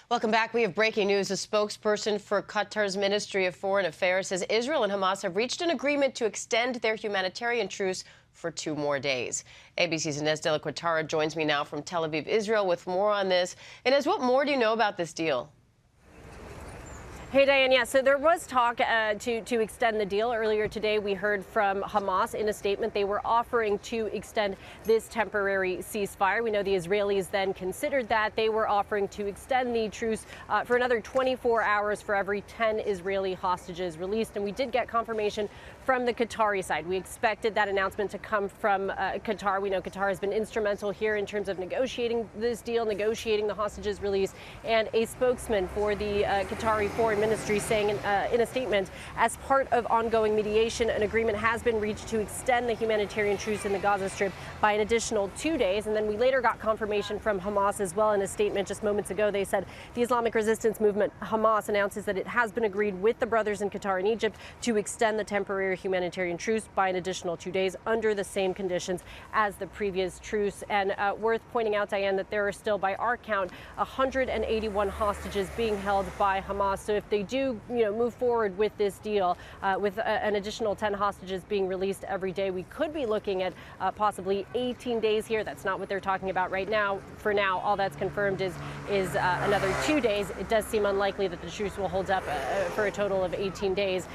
Welcome back. We have breaking news. A spokesperson for Qatar's Ministry of Foreign Affairs says Israel and Hamas have reached an agreement to extend their humanitarian truce for 2 more days. ABC's Inez de la Qatari joins me now from Tel Aviv, Israel, with more on this. Inez, what more do you know about this deal? Hey, Diane. Yeah, so there was talk to extend the deal. Earlier today, we heard from Hamas in a statement they were offering to extend this temporary ceasefire. We know the Israelis then considered that. They were offering to extend the truce for another 24 hours for every 10 Israeli hostages released. And we did get confirmation from the Qatari side. We expected that announcement to come from Qatar. We know Qatar has been instrumental here in terms of negotiating this deal, negotiating the hostages release. And a spokesman for the Qatari Foreign Ministry saying in a statement, as part of ongoing mediation, an agreement has been reached to extend the humanitarian truce in the Gaza Strip by an additional 2 days. And then we later got confirmation from Hamas as well in a statement just moments ago. They said the Islamic resistance movement, Hamas, announces that it has been agreed with the brothers in Qatar and Egypt to extend the temporary humanitarian truce by an additional 2 days under the same conditions as the previous truce. And worth pointing out, Diane, that there are still, by our count, 181 hostages being held by Hamas. So if they do, move forward with this deal, with an additional 10 hostages being released every day, we could be looking at possibly 18 days here. That's not what they're talking about right now. For now, all that's confirmed is another 2 days. It does seem unlikely that the truce will hold up for a total of 18 days.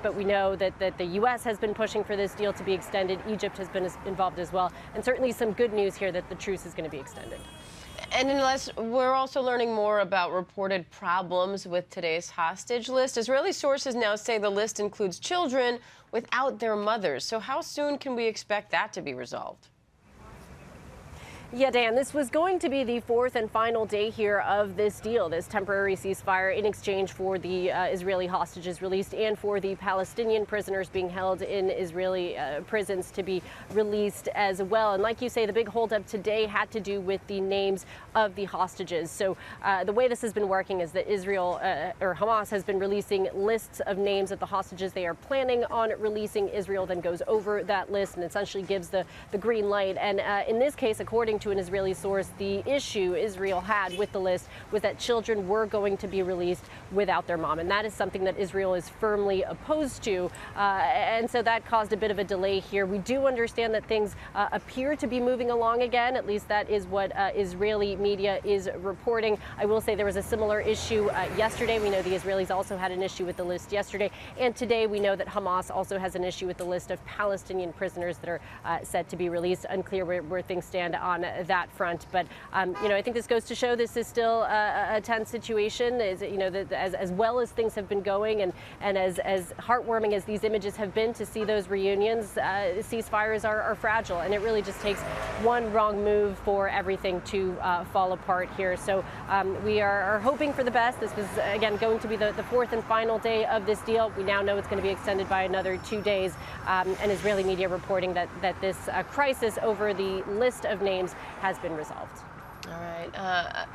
But we know that the U.S. has been pushing for this deal to be extended. Egypt has been involved as well. And certainly some good news here that the truce is going to be extended. And unless we're also learning more about reported problems with today's hostage list. Israeli sources now say the list includes children without their mothers. So how soon can we expect that to be resolved? Yeah, Dan, this was going to be the 4th and final day here of this deal, this temporary ceasefire, in exchange for the Israeli hostages released and for the Palestinian prisoners being held in Israeli prisons to be released as well. And like you say, the big holdup today had to do with the names of the hostages. So the way this has been working is that Israel or Hamas has been releasing lists of names of the hostages they are planning on releasing. Israel then goes over that list and essentially gives the green light. And in this case, according to an Israeli source, the issue Israel had with the list was that children were going to be released without their mom. And that is something that Israel is firmly opposed to. And so that caused a bit of a delay here. We do understand that things appear to be moving along again. At least that is what Israeli media is reporting. I will say there was a similar issue yesterday. We know the Israelis also had an issue with the list yesterday. And today we know that Hamas also has an issue with the list of Palestinian prisoners that are said to be released. Unclear where things stand on that front. But, I think this goes to show this is still a tense situation, as well as things have been going and as heartwarming as these images have been to see those reunions, ceasefires are fragile. And it really just takes one wrong move for everything to fall apart here. So we are hoping for the best. This was, again, going to be the 4th and final day of this deal. We now know it's going to be extended by another 2 days. And Israeli media reporting that this crisis over the list of names has been resolved. All right.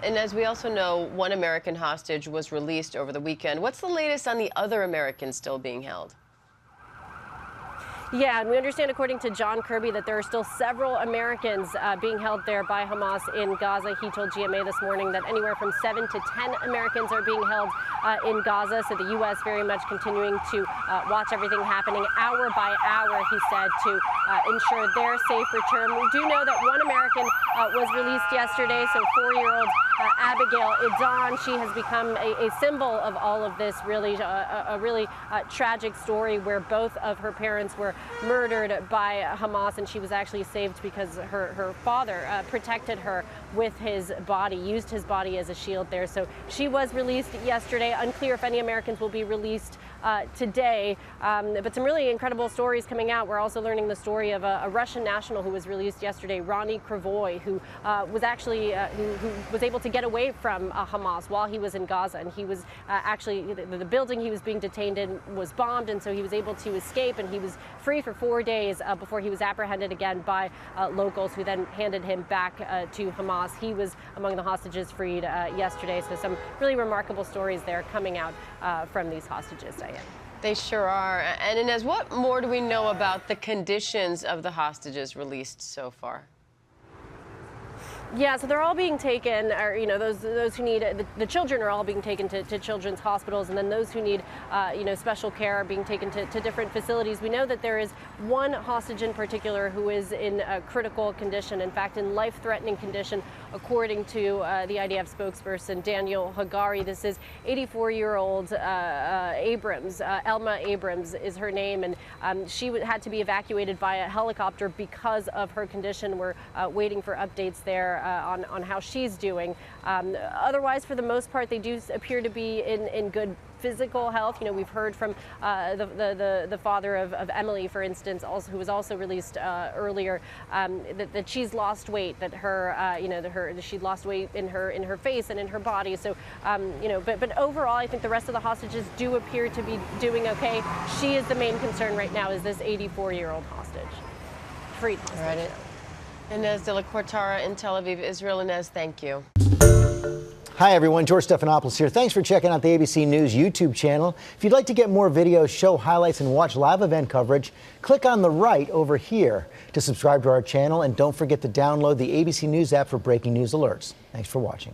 And as we also know, one American hostage was released over the weekend. What's the latest on the other Americans still being held? Yeah, and we understand, according to John Kirby, that there are still several Americans being held there by Hamas in Gaza. He told GMA this morning that anywhere from 7 to 10 Americans are being held in Gaza. So the U.S. very much continuing to watch everything happening hour by hour, he said, to ensure their safe return. We do know that one American was released yesterday, so 4-year-old Abigail Idan. She has become a symbol of all of this, really, a really tragic story where both of her parents were murdered by Hamas, and she was actually saved because her father protected her with his body, used his body as a shield there. So she was released yesterday. Unclear if any Americans will be released today, but some really incredible stories coming out. We're also learning the story of a Russian national who was released yesterday, Ronnie Krivoy, who was actually who was able to get away from Hamas while he was in Gaza, and he was actually the building he was being detained in was bombed, and so he was able to escape, and he was free for 4 days before he was apprehended again by locals, who then handed him back to Hamas. He was among the hostages freed yesterday. So some really remarkable stories there coming out from these hostages, Diane. They sure are. And Inez, what more do we know about the conditions of the hostages released so far? Yeah, so they're all being taken, or those who need the children are all being taken to children's hospitals, and then those who need special care are being taken to different facilities. We know that there is one hostage in particular who is in a critical condition, in fact, in life-threatening condition, according to the IDF spokesperson Daniel Hagari. This is 84-year-old Abrams. Elma Abrams is her name, and she had to be evacuated via helicopter because of her condition. We're waiting for updates there on how she's doing. Otherwise, for the most part, they do appear to be in good physical health. We've heard from the father of Emily, for instance, who was also released earlier, that she's lost weight, that she lost weight in her face and in her body. So, but overall, I think the rest of the hostages do appear to be doing okay. She is the main concern right now, is this 84-year-old hostage, freed hostage. Right. Inez de la Qatari in Tel Aviv, Israel. Inez, thank you. Hi, everyone. George Stephanopoulos here. Thanks for checking out the ABC News YouTube channel. If you'd like to get more videos, show highlights, and watch live event coverage, click on the right over here to subscribe to our channel. And don't forget to download the ABC News app for breaking news alerts. Thanks for watching.